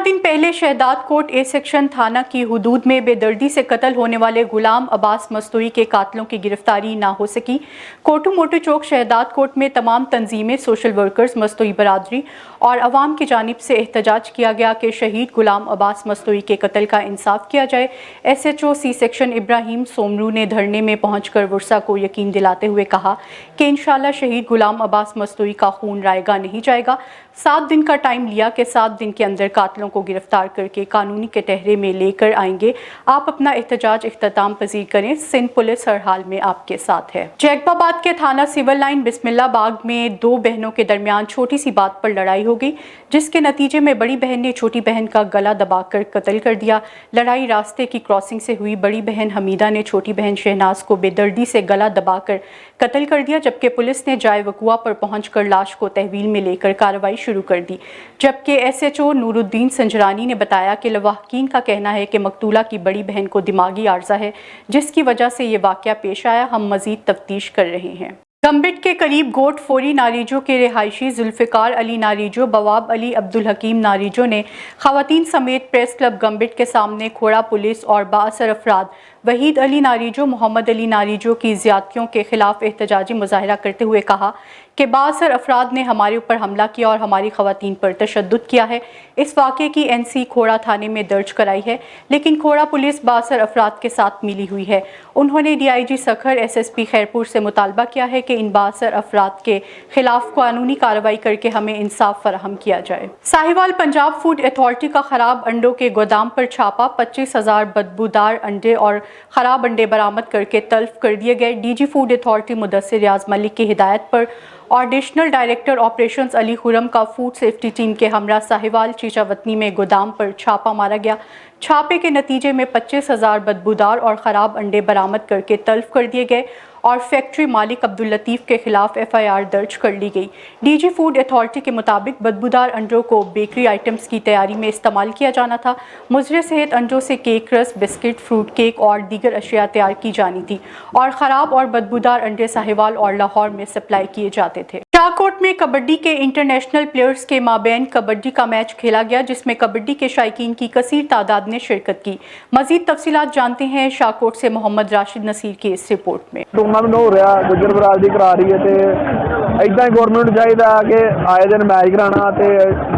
दिन पहले Shahdad cot A section थाना की हुदूद में बेदर्दी से कत्ल होने वाले गुलाम अब्बास मस्तूरी के कातलों की गिरफ्तारी ना हो सकी। कोटू मोटू चौक शहदाद कोट में तमाम तंजीमें, सोशल वर्कर्स, मस्तूरी बरादरी और अवाम की जानिब से एहतजाज किया गया कि शहीद गुलाम अब्बास मस्तूरी के कत्ल का इंसाफ किया जाए। SHO C section Ibrahim Somroo ने धरने में पहुंचकर वर्षा को यकीन दिलाते हुए कहा कि इंशाअल्लाह शहीद गुलाम अब्बास मस्तूरी का खून रायगा नहीं जाएगा। 7 दिन का टाइम लिया कि 7 दिन के अंदर कातलों को गिरफ्तार करके कानूनी कटहरे में लेकर आएंगे। आप अपना एहतजाज इख्तिताम पजीर करें। सिंध पुलिस हर हाल में आपके साथ है। जैकबाबाद के थाना सिविल लाइन बिस्मिल्ला बाग में 2 बहनों के दरमियान छोटी सी बात पर लड़ाई हो गई, जिसके नतीजे में बड़ी बहन ने छोटी बहन का गला दबाकर कत्ल कर दिया। लड़ाई रास्ते की क्रॉसिंग से हुई। बड़ी बहन हमीदा ने छोटी बहन शहनाज को बेदर्दी से गला दबाकर कत्ल कर दिया, जबकि पुलिस ने जाए वकुआ पर पहुंचकर लाश को तहवील में लेकर कार्रवाई शुरू कर दी। जबकि SHO नूरुद्दीन संजरानी ने बताया कि लवाहकीन का कहना है कि मकतूला की बड़ी बहन को दिमागी आर्जा है, जिसकी वजह से ये वाकया पेश आया। हम मजीद तफ्तीश कर रहे हैं। गंबिट के करीब गोट फोरी नारीजो के रिहायशी जुल्फ़िकार अली नारीजो, बवाब अली, अब्दुल हकीम नारीजो ने खवातीन समेत प्रेस क्लब गंबिट के सामने खोड़ा पुलिस और बाअसर अफराद वहीद अली नारीजो, मोहम्मद अली नारीजो की ज़्यादतियों के खिलाफ एहतजाजी मुजाहरा करते हुए कहा कि बाअसर अफराद ने हमारे ऊपर हमला किया और हमारी खवातीन पर तशद्दुद किया है। इस वाक़े की NC खोड़ा थाने में दर्ज कराई है, लेकिन खोड़ा पुलिस बाअसर अफराद के साथ मिली हुई है। उन्होंने DIG सखर SSP खैरपुर से मुतालबा किया है कि इन बाअसर अफराद के खिलाफ कानूनी कार्रवाई करके हमें इंसाफ फराहम किया जाए। साहिवाल पंजाब फूड अथॉरिटी का खराब अंडों के गोदाम पर छापा। 25,000 बदबूदार अंडे और खराब अंडे बरामद करके तल्फ कर दिए गए। DG फूड अथॉरिटी मुदस्सिर रियाज मलिक की हिदायत पर और additional director operations Ali Khurram का फूड सेफ्टी टीम के हमरा साहिवाल चीचावतनी में गोदाम पर छापा मारा गया। छापे के नतीजे में 25,000 बदबूदार और ख़राब अंडे बरामद करके तल्फ कर दिए गए और फैक्ट्री मालिक अब्दुल लतीफ़ के खिलाफ FIR दर्ज कर ली गई। DG फूड अथॉरिटी के मुताबिक बदबूदार अंडों को बेकरी आइटम्स की तैयारी में इस्तेमाल किया जाना था। मुजरे सेहत अंडों से केक, रस, बिस्किट, फ्रूट केक और दीगर अशिया तैयार की जानी थी और ख़राब और बदबूदार अंडे साहिवाल और लाहौर में सप्लाई किए जाते थे। शाहकोट में कबड्डी के इंटरनेशनल प्लेयर्स के माबैन कबड्डी का मैच खेला गया, जिसमें कबड्डी के शायकीन की कसीर तादाद ने शिरकत की। मजीद तफसीलात जानते हैं शाहकोट से मोहम्मद राशिद नसीर की इस रिपोर्ट में। टूर्नामेंट हो रहा गुजर बरादरी करा रही है तो इदा ही गौरमेंट चाहिए कि आए दिन मैच कराना तो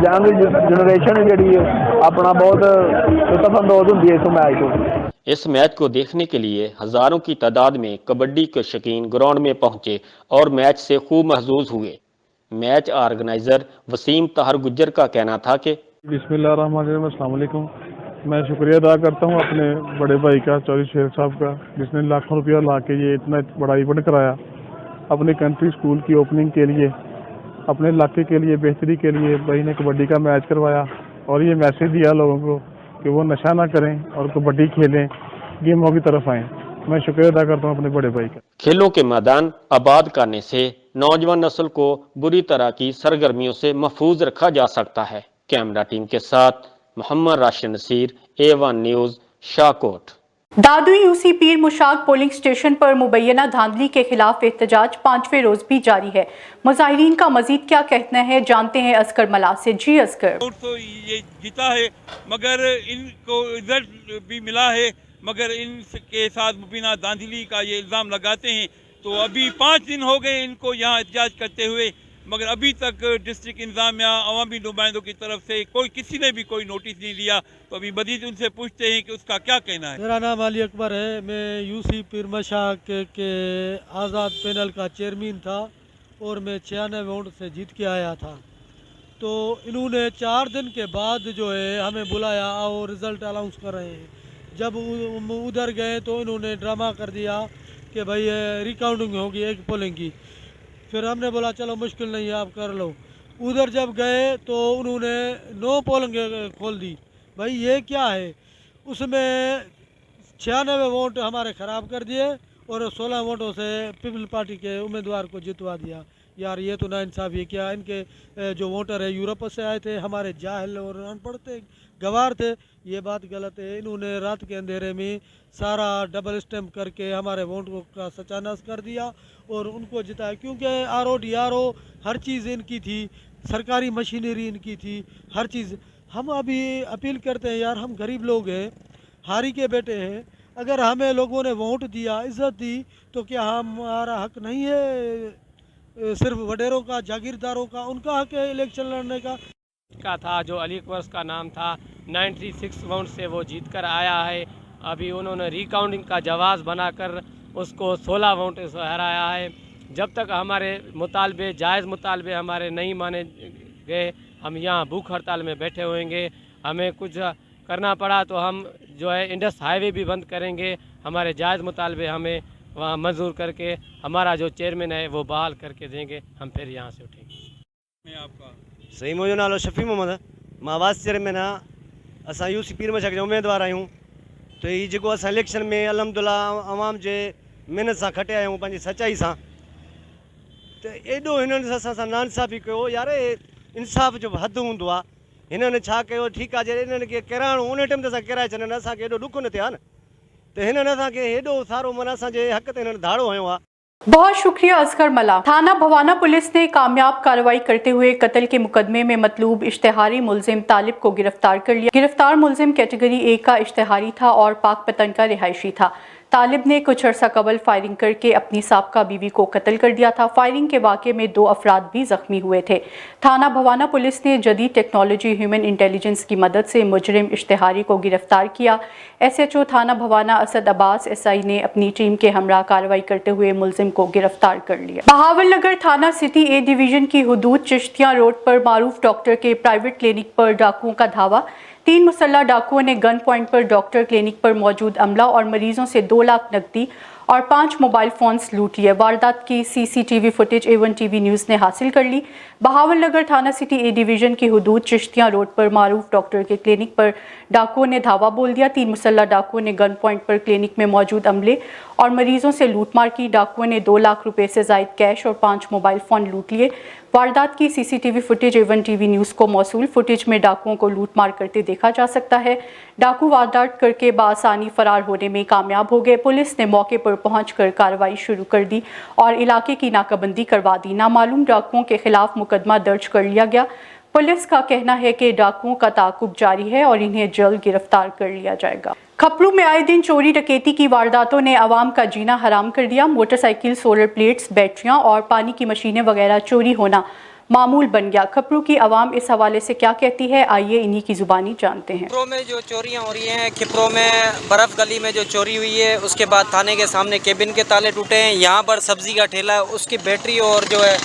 यंग जनरेशन जी अपना बहुत लुत्फअंदोज होती है इस मैच को। इस मैच को देखने के लिए हजारों की तादाद में कबड्डी के शौकीन ग्राउंड में पहुंचे और मैच से खूब महजूज हुए। मैच ऑर्गेनाइजर वसीम ताहर गुज्जर का कहना था कि बिस्मिल्लाहिर्रहमानिर्रहीम, अस्सलाम वालेकुम। मैं शुक्रिया अदा करता हूं अपने बड़े भाई का, चौधरी शेर साहब का, जिसने लाखों रुपया ला के ये इतना बड़ा इवेंट कराया अपने कंट्री स्कूल की ओपनिंग के लिए, अपने इलाके के लिए बेहतरी के लिए। भाई ने कबड्डी का मैच करवाया और ये मैसेज दिया लोगों को कि वो नशा ना करें और कबड्डी खेलें, गेमों की तरफ आएँ। मैं शुक्रिया अदा करता हूँ अपने बड़े भाई का। खेलों के मैदान आबाद करने से नौजवान नस्ल को बुरी तरह की सरगर्मियों से महफूज रखा जा सकता है। कैमरा टीम के साथ मोहम्मद राशिद नसीर, A1 न्यूज़, शाहकोट। दादू यूसी पीर मुशाक पोलिंग स्टेशन पर मुबैना धांधली के खिलाफ एहतजाज 5वें रोज भी जारी है। मुजाहिरीन का मजीद क्या कहना है, जानते हैं असगर मलाह से। जी असगर। तो ये जीता है मगर इनको रिजल्ट भी मिला है, मगर इनके साथ मुबैना धांधली का ये इल्ज़ाम लगाते हैं। तो अभी 5 दिन हो गए इनको यहाँ एहतजाज करते हुए, मगर अभी तक डिस्ट्रिक्ट इंतजामिया अवामी नुमाइंदों की तरफ से किसी ने भी कोई नोटिस नहीं लिया। तो अभी मजीद उनसे पूछते हैं कि उसका क्या कहना है। मेरा नाम अली अकबर है। मैं यूसी पीर मुशाक के आज़ाद पैनल का चेयरमैन था और मैं 96 वोट से जीत के आया था। तो इन्होंने 4 दिन के बाद जो है हमें बुलाया और रिज़ल्ट अनाउंस कर रहे हैं। जब उधर गए तो इन्होंने ड्रामा कर दिया कि भाई रिकाउंटिंग होगी एक पोलिंग की। फिर हमने बोला चलो मुश्किल नहीं है, आप कर लो। उधर जब गए तो उन्होंने 9 पोलिंग खोल दी। भाई ये क्या है? उसमें 96 वोट हमारे ख़राब कर दिए और 16 वोटों से पीपल पार्टी के उम्मीदवार को जितवा दिया। यार ये तो नाइंसाफ़ी क्या। इनके जो वोटर है यूरोप से आए थे, हमारे जाहिल और अनपढ़ थे, गवार थे। ये बात गलत है। इन्होंने रात के अंधेरे में सारा डबल स्टैम्प करके हमारे वोट का सत्यानाश कर दिया और उनको जिताया, क्योंकि RO DRO हर चीज़ इनकी थी, सरकारी मशीनरी इनकी थी, हर चीज़ हम अभी अपील करते हैं यार, हम गरीब लोग हैं, हारी के बेटे हैं। अगर हमें लोगों ने वोट दिया, इज्जत दी, तो क्या हमारा हक नहीं है सिर्फ वडेरों का, जागीरदारों का? उनका हक है इलेक्शन लड़ने का था जो अली अकबर का नाम था, 96 वोट से वो जीत कर आया है। अभी उन्होंने रिकाउंटिंग का जवाब बनाकर उसको 16 वोट से हराया है। जब तक हमारे मुतालबे, जायज़ मुतालबे हमारे नहीं माने गए, हम यहाँ भूख हड़ताल में बैठे होंगे। हमें कुछ करना पड़ा तो हम जो है इंडस हाईवे भी बंद करेंगे। हमारे जायज़ मुतालबे हमें वहाँ मंजूर करके हमारा जो चेयरमैन है वो बहाल करके देंगे, हम फिर यहाँ से उठेंगे। आपका सही मुंहिंजो नालो शफ़ी मोहम्मद आहे, मां वाइस चेयरमैन आहियां। असां यूसी पीर मशाक जा उम्मीदवार आहियूं। तो हीउ जेको असां इलेक्शन में अल्हम्दुलिल्लाह आवाम जे महिनत सां खटिया आहियूं, पंहिंजी सचाई सां, त एॾो हिननि असां सां नाइंसाफ़ी कयो यार। इंसाफ़ जो हद हूंदो आहे। हिननि छा कयो? ठीकु आहे, जॾहिं हिननि खे किराइणो उन टाइम ते असां किराए छॾनि, असांखे एॾो ॾुख न थिया न। त हिननि असांखे एॾो सारो माना असांजे हक़ ते हिननि धाड़ो हयो आहे। बहुत शुक्रिया असगर मला। थाना भवाना पुलिस ने कामयाब कार्रवाई करते हुए कत्ल के मुकदमे में मतलूब इश्तेहारी मुलजिम तालिब को गिरफ्तार कर लिया। गिरफ्तार मुलजिम कैटेगरी ए का इश्तेहारी था और पाक पतन का रिहायशी था। तालिब ने कुछ अर्सा कबल फायरिंग करके अपनी साबका बीवी को कत्ल कर दिया था। फायरिंग के वाक़े में 2 अफराद भी जख्मी हुए थे। थाना भवाना पुलिस ने जदीद टेक्नोलॉजी, ह्यूमन इंटेलिजेंस की मदद से मुजरिम इश्तेहारी को गिरफ्तार किया। SHO थाना भवाना असद अब्बास SI ने अपनी टीम के हमरा कार्रवाई करते हुए मुलजिम को गिरफ्तार कर लिया। बहावलनगर थाना सिटी A डिवीजन की हुदूद चिश्तियां रोड पर मारूफ डॉक्टर के प्राइवेट क्लिनिक पर डाकुओं का धावा। 3 मुसल्लह डाकुओं ने गन पॉइंट पर डॉक्टर क्लिनिक पर मौजूद अमला और मरीजों से 2 लाख नकदी और 5 मोबाइल फोन्स लूट लिए। वारदात की CCTV footage A1 TV news ने हासिल कर ली। बहावलनगर थाना सिटी A डिवीजन की हुदूद चिश्तियां रोड पर मारूफ डॉक्टर के क्लिनिक पर डाकुओं ने धावा बोल दिया। 3 मुसल्लह डाकुओं ने गन पॉइंट पर क्लिनिक में मौजूद अमले और मरीजों से लूटमार की। डाकुओं ने 2 लाख रुपए से जायद कैश और 5 मोबाइल फ़ोन लूट लिए। वारदात की CCTV footage A1 TV news को मौसूल। फुटेज में डाकुओं को लूटमार करते देखा जा सकता है। डाकू वारदात करके बासानी फरार होने में कामयाब हो गए। पुलिस ने मौके पर पहुंचकर कार्रवाई शुरू कर दी और इलाके की नाकाबंदी करवा दी। नामालूम डाकुओं के खिलाफ मुकदमा दर्ज कर लिया गया। पुलिस का कहना है कि डाकुओं का ताकुब जारी है और इन्हें जल्द गिरफ्तार कर लिया जाएगा। खपरू में आए दिन चोरी डकैती की वारदातों ने आवाम का जीना हराम कर दिया। मोटरसाइकिल, सोलर प्लेट्स, बैटरियां और पानी की मशीनें वगैरह चोरी होना मामूल बन गया। खपरू की आवाम इस हवाले से क्या कहती है, आइए इन्हीं की जुबानी जानते हैं। खिपरो में जो चोरियां हो रही हैं, खिपरो में बर्फ़ गली में जो चोरी हुई है, उसके बाद थाने के सामने केबिन के ताले टूटे हैं। यहाँ पर सब्ज़ी का ठेला है, उसकी बैटरी और जो है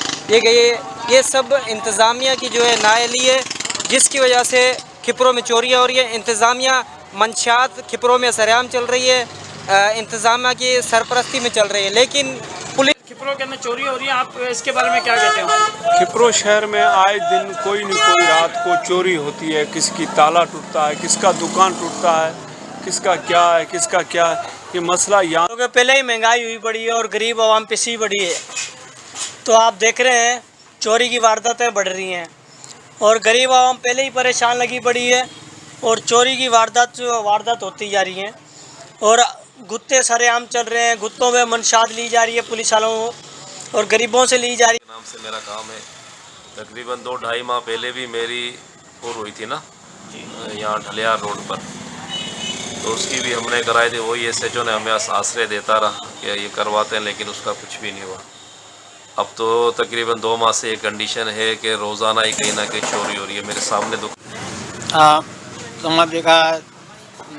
ये सब इंतज़ामिया की जो है नाअहली है, जिसकी वजह से खिपरो में चोरियाँ हो रही है। इंतज़ामिया मंशात खिपरो में सरेआम चल रही है, इंतज़ामिया की सरपरस्ती में चल रही है, लेकिन पुलिस खिपरो के अंदर चोरी हो रही है। आप इसके बारे में क्या कहते हो? खिपरो शहर में आए दिन कोई न कोई रात को चोरी होती है। किसकी ताला टूटता है, किसका दुकान टूटता है, किसका क्या है, किसका क्या है। ये मसला यहाँ क्योंकि पहले ही महंगाई हुई पड़ी है और गरीब आवाम पिसी पड़ी है, तो आप देख रहे हैं चोरी की वारदातें बढ़ रही हैं और गरीब आवाम पहले ही परेशान लगी पड़ी है और चोरी की वारदात होती जा रही हैं और गुत्ते सरेआम चल रहे हैं। गुत्तों में मंशात ली जा रही है पुलिस वालों और गरीबों से ली जा रही है। नाम से मेरा काम है। तकरीबन 2-2.5 माह पहले भी मेरी पूर हुई थी ना यहाँ ढलियार रोड पर, तो उसकी भी हमने कराई थी। वही SHO ने हमें आश्रय देता रहा कि ये करवाते हैं, लेकिन उसका कुछ भी नहीं हुआ। अब तो तकरीबन 2 माह से ये कंडीशन है कि रोज़ाना ही कहीं ना कहीं चोरी हो रही है मेरे सामने। समाज जेका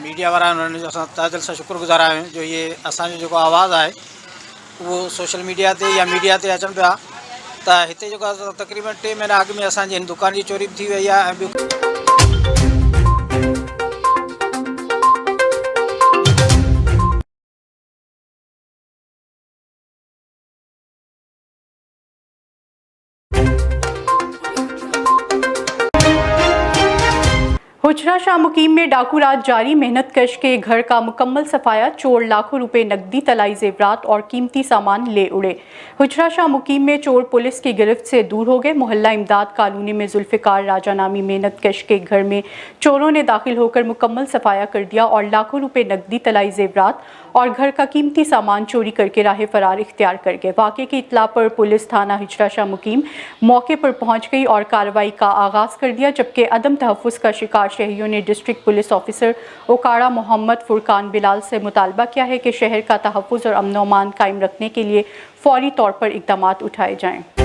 मीडिया वारा उन्होंने तहे दिल सां शुक्रगुज़ार आहियूं जो ये असांजो जेको आवाज़ आहे उहो सोशल मीडिया ते या मीडिया ते अचनि पिया। त हिते जेको तक़रीबन 3 महीना अॻु में असांजी हिन दुकान जी चोरी थी वई आहे। ऐं ॿियो हुजरा शाह मुकीम में डाकू राज जारी। मेहनत कश के घर का मुकम्मल सफाया। चोर लाखों रुपए नकदी, तलाई जेवरात और कीमती सामान ले उड़े। हुजरा शाह मुकीम में चोर पुलिस की गिरफ्त से दूर हो गए। मोहल्ला इमदाद कॉलोनी में जुल्फ़िकार राजा नामी मेहनत कश के घर में चोरों ने दाखिल होकर मुकम्मल सफाया कर दिया और लाखों रुपए नकदी, तलाई जेवरात और घर का कीमती सामान चोरी करके राह फरार इख्तियार कर गए। वाक़े की इत्तला पर पुलिस थाना हिजरा शाह मुकीम मौके पर पहुंच गई और कार्रवाई का आगाज़ कर दिया, जबकि अदम तहफ़्फ़ुज़ का शिकार शहरियों ने district police officer Okara Muhammad Furqan Bilal से मुतालबा किया है कि शहर का तहफ़्फ़ुज़ और अमन-ओ-अमान कायम रखने के लिए फौरी तौर पर इक़दामात उठाए जाएँ।